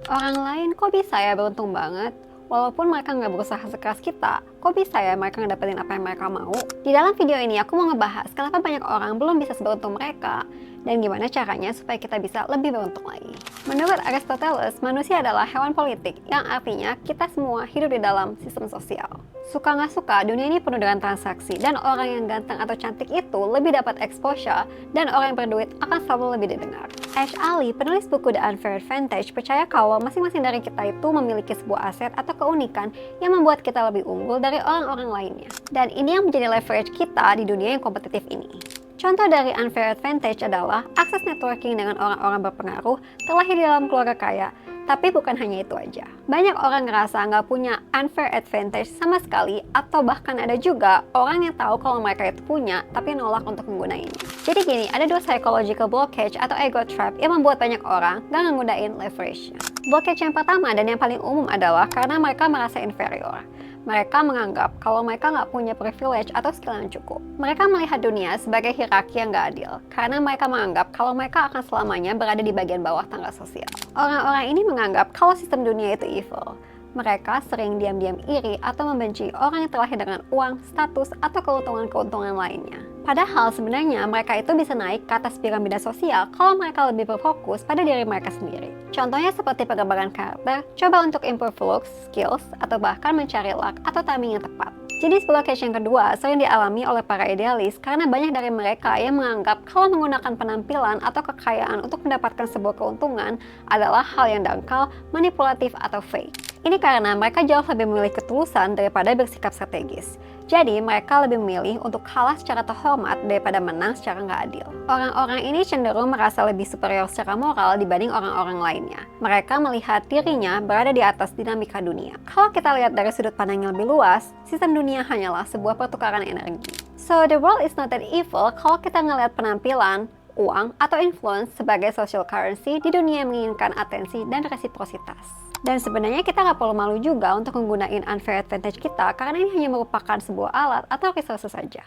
Orang lain kok bisa ya beruntung banget? Walaupun mereka nggak berusaha sekeras kita, kok bisa ya mereka ngedapetin apa yang mereka mau? Di dalam video ini aku mau ngebahas kenapa banyak orang belum bisa seberuntung mereka, dan gimana caranya supaya kita bisa lebih beruntung lagi. Menurut Aristoteles, manusia adalah hewan politik, yang artinya kita semua hidup di dalam sistem sosial. Suka nggak suka, dunia ini penuh dengan transaksi, dan orang yang ganteng atau cantik itu lebih dapat exposure, dan orang yang berduit akan selalu lebih didengar. Ash Ali, penulis buku The Unfair Advantage, percaya kalau masing-masing dari kita itu memiliki sebuah aset atau keunikan yang membuat kita lebih unggul dari orang-orang lainnya. Dan ini yang menjadi leverage kita di dunia yang kompetitif ini. Contoh dari unfair advantage adalah akses networking dengan orang-orang berpengaruh terlahir di dalam keluarga kaya. Tapi bukan hanya itu aja. Banyak orang ngerasa nggak punya unfair advantage sama sekali, atau bahkan ada juga orang yang tahu kalau mereka itu punya, tapi nolak untuk menggunakannya. Jadi gini, ada dua psychological blockage atau ego trap yang membuat banyak orang nggak menggunakan leverage. Blockage yang pertama dan yang paling umum adalah karena mereka merasa inferior. Mereka menganggap kalau mereka nggak punya privilege atau skill yang cukup. Mereka melihat dunia sebagai hierarki yang nggak adil, karena mereka menganggap kalau mereka akan selamanya berada di bagian bawah tangga sosial. Orang-orang ini menganggap kalau sistem dunia itu evil. Mereka sering diam-diam iri atau membenci orang yang terlahir dengan uang, status, atau keuntungan-keuntungan lainnya. Padahal sebenarnya mereka itu bisa naik ke atas piramida sosial kalau mereka lebih berfokus pada diri mereka sendiri. Contohnya seperti pengembangan karakter, coba untuk improve looks, skills, atau bahkan mencari luck atau timing yang tepat. Jenis blockage yang kedua sering dialami oleh para idealis karena banyak dari mereka yang menganggap kalau menggunakan penampilan atau kekayaan untuk mendapatkan sebuah keuntungan adalah hal yang dangkal, manipulatif, atau fake. Ini karena mereka jauh lebih memilih ketulusan daripada bersikap strategis. Jadi mereka lebih memilih untuk kalah secara terhormat daripada menang secara nggak adil. Orang-orang ini cenderung merasa lebih superior secara moral dibanding orang-orang lainnya. Mereka melihat dirinya berada di atas dinamika dunia. Kalau kita lihat dari sudut pandang yang lebih luas, sistem dunia hanyalah sebuah pertukaran energi. So the world is not that evil kalau kita ngelihat penampilan, uang, atau influence sebagai social currency di dunia yang menginginkan atensi dan resiprositas. Dan sebenarnya kita nggak perlu malu juga untuk menggunakan unfair advantage kita karena ini hanya merupakan sebuah alat atau resources saja.